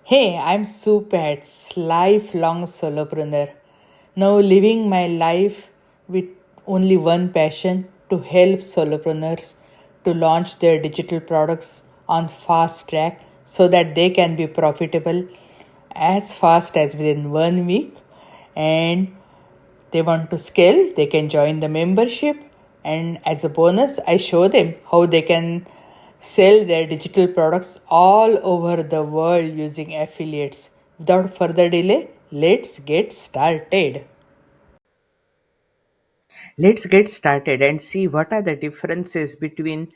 Hey, I'm Supats, lifelong solopreneur. Now living my life with only one passion to help solopreneurs to launch their digital products on fast track so that they can be profitable as fast as within 1 week, and they want to scale, they can join the membership. And as a bonus, I show them how they can sell their digital products all over the world using affiliates. Without further delay, let's get started. Let's get started and see what are the differences between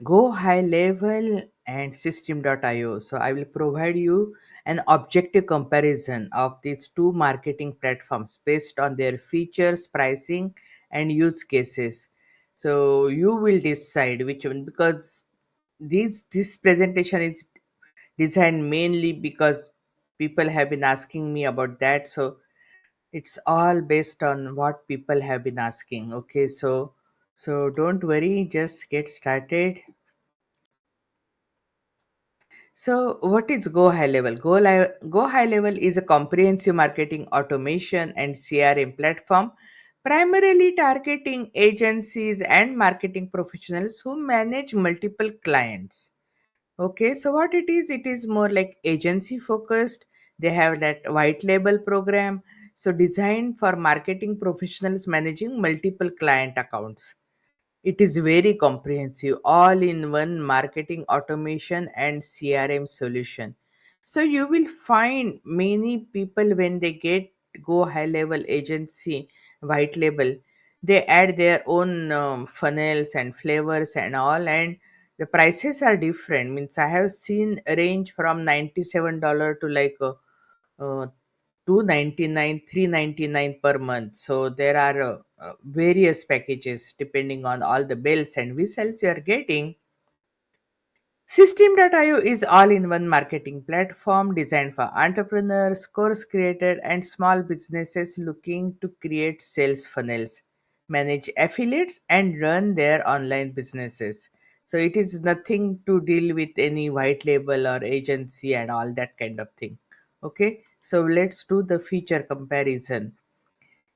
Go High Level and System.io. So I will provide you an objective comparison of these two marketing platforms based on their features, pricing, and use cases. So you will decide which one, because this presentation is designed mainly because people have been asking me about that. So it's all based on what people have been asking. Okay, so don't worry, just get started. So, what is Go High Level? Go High Level is a comprehensive marketing automation and CRM platform, primarily targeting agencies and marketing professionals who manage multiple clients. Okay, so what it is more like agency focused. They have that white label program, so designed for marketing professionals managing multiple client accounts. It is very comprehensive, all in one marketing automation and CRM solution. So you will find many people when they get Go High Level agency white label, they add their own funnels and flavors and all, and the prices are different. Means I have seen range from $97 to like 299, 399 per month. So there are various packages depending on all the bells and whistles you are getting. System.io is all-in-one marketing platform designed for entrepreneurs, course creators, and small businesses looking to create sales funnels, manage affiliates, and run their online businesses. So it is nothing to deal with any white label or agency and all that kind of thing. Okay, so let's do the feature comparison.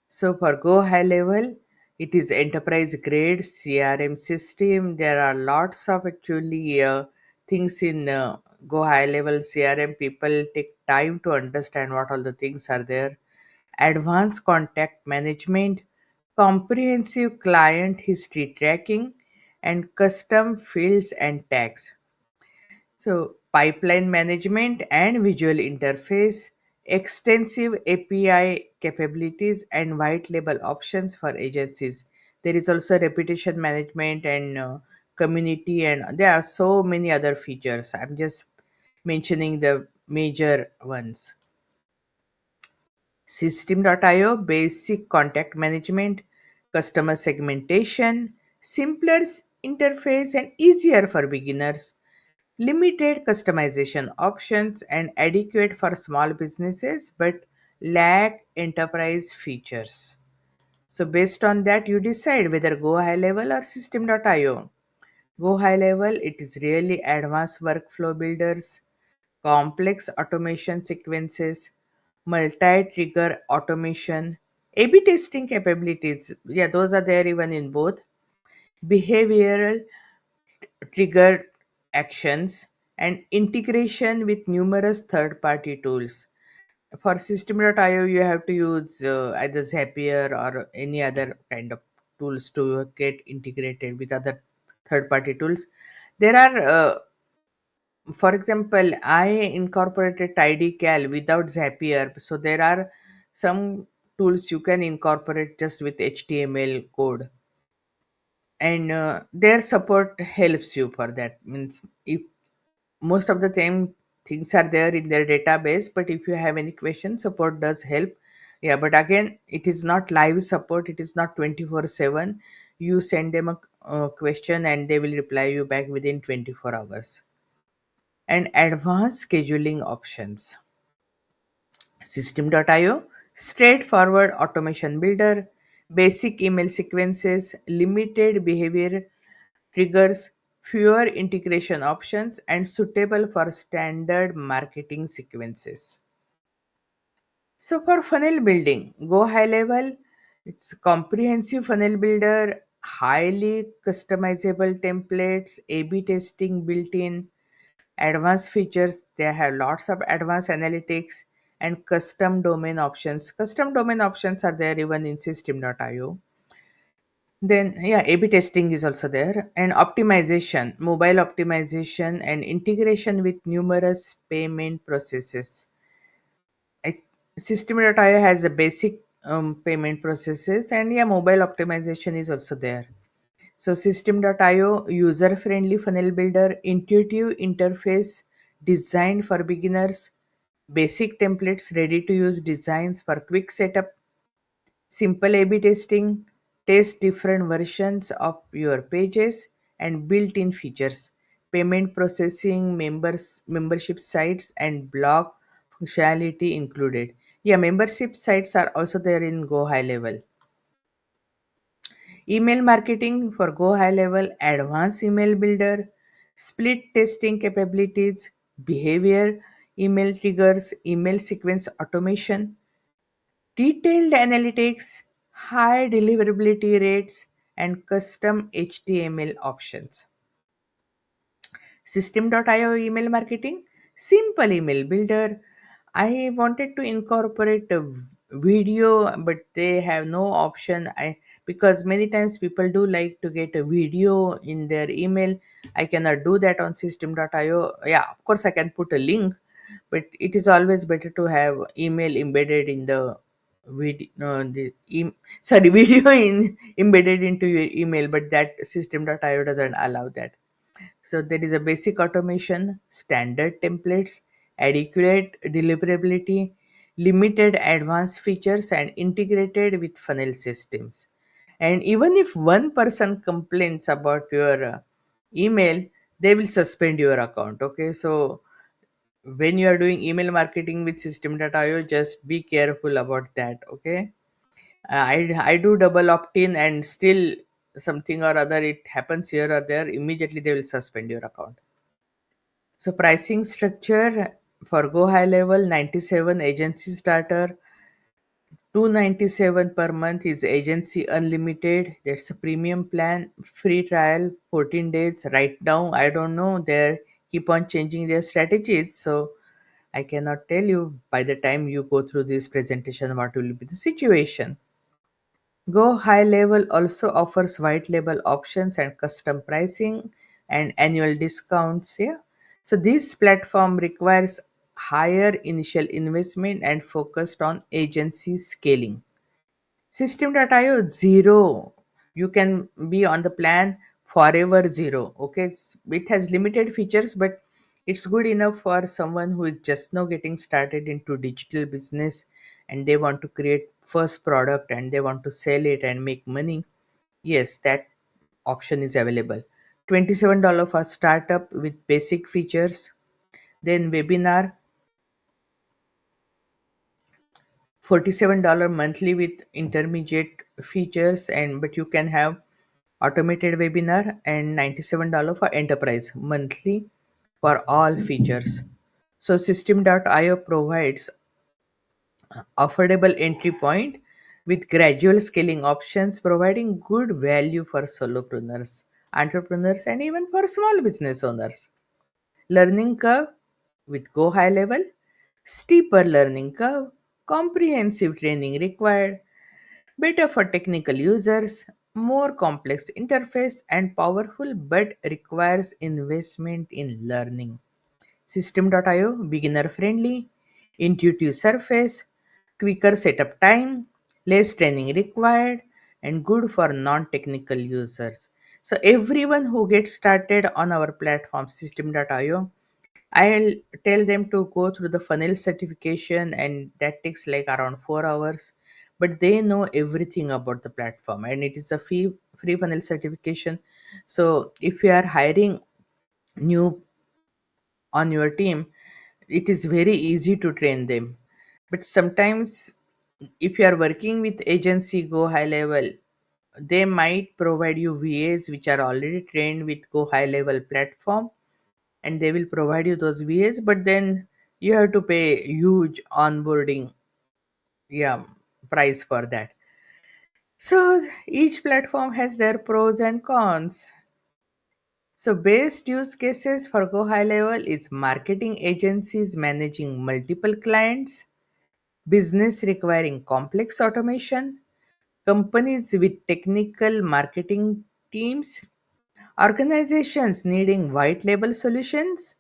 So for Go High Level, it is enterprise grade CRM system. There are lots of actually things in Go High Level CRM. People take time to understand what all the things are there. Advanced contact management, comprehensive client history tracking, and custom fields and tags. So, pipeline management and visual interface, extensive API capabilities, and white label options for agencies. There is also reputation management and community, and there are so many other features. I'm just mentioning the major ones. System.io basic contact management, customer segmentation, simpler interface, and easier for beginners. Limited customization options and adequate for small businesses but lack enterprise features. So, based on that, you decide whether go high level or system.io. Go high level, it is really advanced workflow builders, complex automation sequences, multi trigger automation, A B testing capabilities. Yeah, those are there even in both. Behavioral trigger actions, and integration with numerous third party tools. For System.io, you have to use either Zapier or any other kind of tools to get integrated with other third party tools. There are, for example, I incorporated TidyCal without Zapier. So there are some tools you can incorporate just with HTML code, and their support helps you for that. Means if most of the time things are there in their database, but if you have any questions, support does help. Yeah, but again, it is not live support, it is not 24/7. You send them a question and they will reply you back within 24 hours. And advanced scheduling options. System.io, straightforward automation builder, basic email sequences, limited behavior triggers, fewer integration options, and suitable for standard marketing sequences. So for funnel building, go high level. It's comprehensive funnel builder, highly customizable templates, A/B testing built in, advanced features. They have lots of advanced analytics and custom domain options. Custom domain options are there even in system.io. Then yeah, A/B testing is also there, and optimization, mobile optimization, and integration with numerous payment processes. I, System.io has a basic payment processes, and yeah, mobile optimization is also there. So System.io user friendly funnel builder, intuitive interface designed for beginners, basic templates, ready to use designs for quick setup, simple A/B testing, test different versions of your pages, and built-in features, payment processing, membership sites, and blog functionality included. Yeah, membership sites are also there in Go High Level. Email marketing for Go High Level, advanced email builder, split testing capabilities, behavior, email triggers, email sequence automation, detailed analytics, high deliverability rates, and custom HTML options. System.io email marketing, simple email builder. I wanted to incorporate a video, but they have no option. Because many times people do like to get a video in their email. I cannot do that on system.io. Yeah, of course I can put a link, but it is always better to have email embedded in the video. No, sorry, video embedded into your email, but that system.io doesn't allow that. So there is a basic automation, standard templates, adequate deliverability, limited advanced features, and integrated with funnel systems. And even if one person complains about your email, they will suspend your account. Okay, so when you are doing email marketing with system.io, just be careful about that. Okay, I do double opt-in, and still something or other it happens here or there, immediately they will suspend your account. So pricing structure for Go High Level, 97 agency starter, 297 per month is agency unlimited. That's a premium plan, free trial, 14 days. Right now, I don't know. They keep on changing their strategies, so I cannot tell you by the time you go through this presentation what will be the situation. Go High Level also offers white label options and custom pricing and annual discounts. Yeah. So this platform requires higher initial investment and focused on agency scaling. System.io zero. You can be on the plan forever zero. Okay, it has limited features, but it's good enough for someone who is just now getting started into digital business and they want to create first product and they want to sell it and make money. Yes, that option is available. $27 for startup with basic features. Then webinar, $47 monthly with intermediate features, and but you can have automated webinar, and $97 for enterprise monthly for all features. So system.io provides affordable entry point with gradual scaling options, providing good value for solopreneurs, entrepreneurs, and even for small business owners. Learning curve with Go High Level, steeper learning curve, comprehensive training required, better for technical users, more complex interface, and powerful but requires investment in learning. System.io beginner friendly, intuitive surface, quicker setup time, less training required, and good for non technical users. So, everyone who gets started on our platform system.io, I'll tell them to go through the funnel certification, and that takes like around 4 hours. But they know everything about the platform, and it is a free funnel certification. So if you are hiring new on your team, it is very easy to train them. But sometimes if you are working with agency Go High Level, they might provide you VAs which are already trained with Go High Level platform, and they will provide you those VAs, but then you have to pay huge onboarding, yeah, price for that. So each platform has their pros and cons. So best use cases for Go High Level is marketing agencies managing multiple clients, business requiring complex automation, companies with technical marketing teams, organizations needing white label solutions,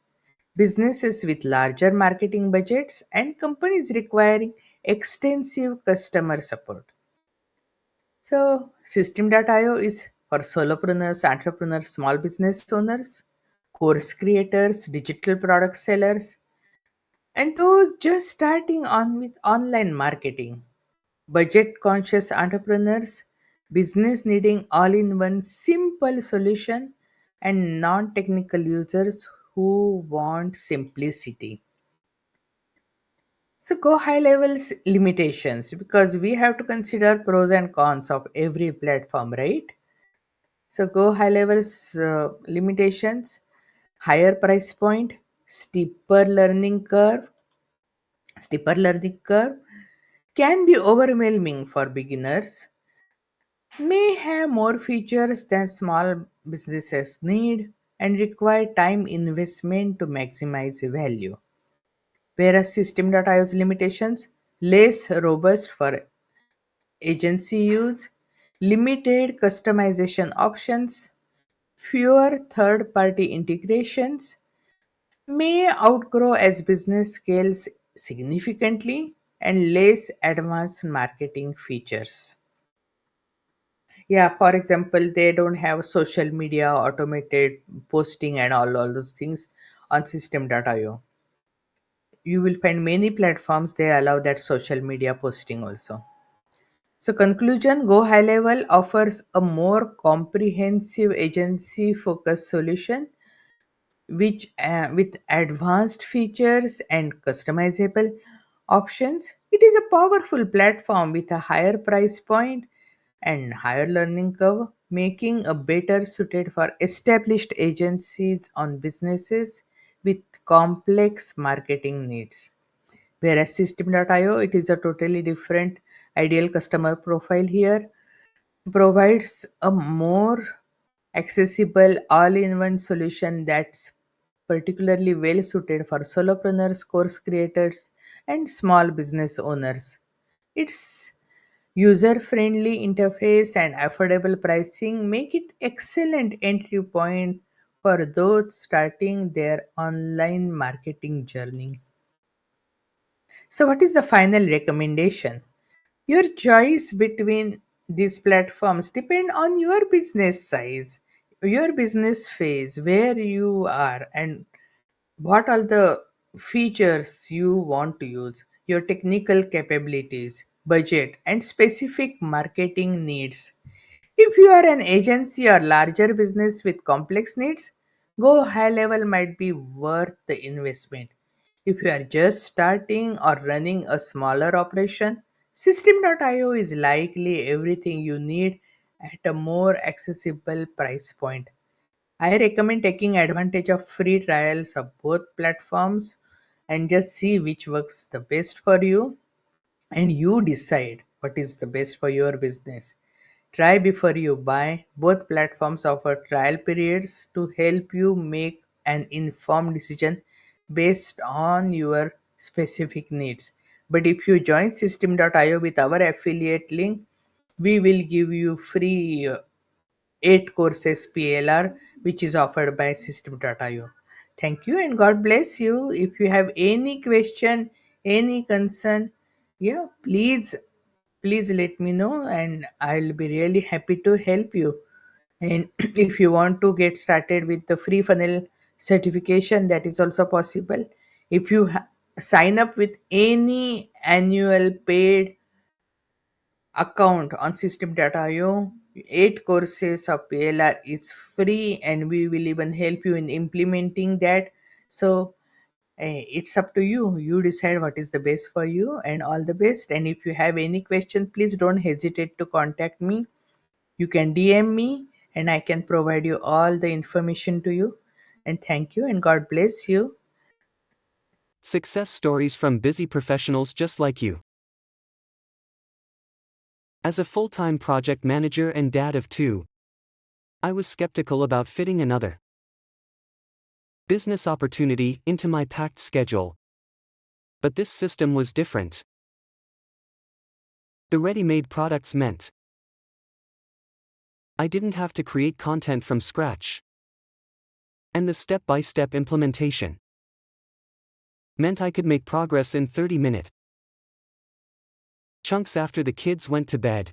businesses with larger marketing budgets, and companies requiring extensive customer support. So, System.io is for solopreneurs, entrepreneurs, small business owners, course creators, digital product sellers, and those just starting on with online marketing. Budget conscious entrepreneurs, business needing all in one simple solution, and non technical users who want simplicity. So, go high levels limitations because we have to consider pros and cons of every platform, right? So, go high levels limitations, higher price point, steeper learning curve, steeper learning curve can be overwhelming for beginners, may have more features than small businesses need, and require time investment to maximize value. Whereas System.io's limitations, less robust for agency use, limited customization options, fewer third party integrations, may outgrow as business scales significantly, and less advanced marketing features. Yeah, for example, they don't have social media, automated posting, and all those things on System.io. You will find many platforms they allow that social media posting also. So, conclusion, Go High Level offers a more comprehensive agency focused solution which with advanced features and customizable options. It is a powerful platform with a higher price point and higher learning curve, making a better suited for established agencies on businesses with complex marketing needs. Whereas System.io, it is a totally different ideal customer profile here, provides a more accessible all-in-one solution that's particularly well suited for solopreneurs, course creators, and small business owners. Its user-friendly interface and affordable pricing make it excellent entry point for those starting their online marketing journey. So what is the final recommendation? Your choice between these platforms depend on your business size, your business phase, where you are, and what are the features you want to use, your technical capabilities, budget, and specific marketing needs. If you are an agency or larger business with complex needs, go high level might be worth the investment. If you are just starting or running a smaller operation, System.io is likely everything you need at a more accessible price point. I recommend taking advantage of free trials of both platforms and just see which works the best for you, and you decide what is the best for your business. Try before you buy. Both platforms offer trial periods to help you make an informed decision based on your specific needs. But if you join System.io with our affiliate link, we will give you free 8 courses PLR, which is offered by System.io. Thank you and God bless you. If you have any question, any concern, yeah, please let me know and I'll be really happy to help you. And if you want to get started with the free funnel certification, that is also possible. If you sign up with any annual paid account on System.io, 8 courses of PLR is free and we will even help you in implementing that. So it's up to you. You decide what is the best for you, and all the best. And if you have any question, please don't hesitate to contact me. You can DM me and I can provide you all the information to you. And thank you and God bless you. Success stories from busy professionals just like you. As a full-time project manager and dad of two, I was skeptical about fitting another business opportunity into my packed schedule. But this system was different. The ready-made products meant I didn't have to create content from scratch. And the step-by-step implementation meant I could make progress in 30-minute chunks after the kids went to bed.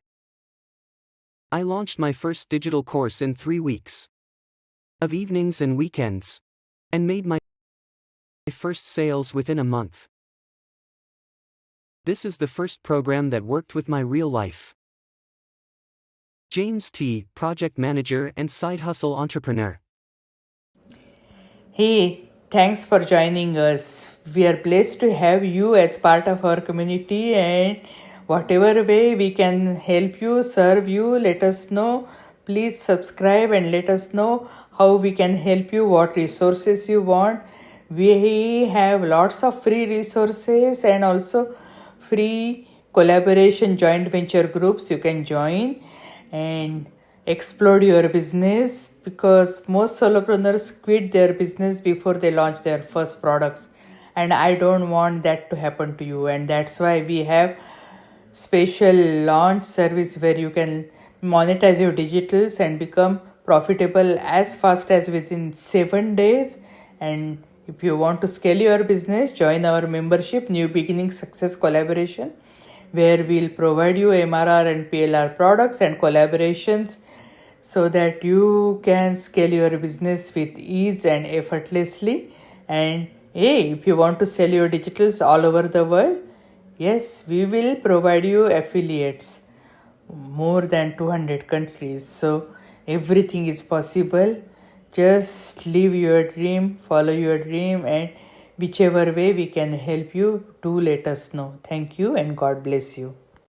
I launched my first digital course in 3 weeks of evenings and weekends, and made my first sales within a month. This is the first program that worked with my real life. James T., project manager and side hustle entrepreneur. Hey, thanks for joining us. We are blessed to have you as part of our community, and whatever way we can help you, serve you, let us know. Please subscribe and let us know how we can help you, what resources you want. We have lots of free resources and also free collaboration joint venture groups you can join and explode your business, because most solopreneurs quit their business before they launch their first products, and I don't want that to happen to you. And that's why we have special launch service where you can monetize your digitals and become profitable as fast as within 7 days. And if you want to scale your business, join our membership New Beginning Success Collaboration, where we'll provide you MRR and PLR products and collaborations so that you can scale your business with ease and effortlessly. And hey, if you want to sell your digitals all over the world, yes, we will provide you affiliates more than 200 countries. So everything is possible. Just live your dream, follow your dream, and whichever way we can help you, do let us know. Thank you and God bless you.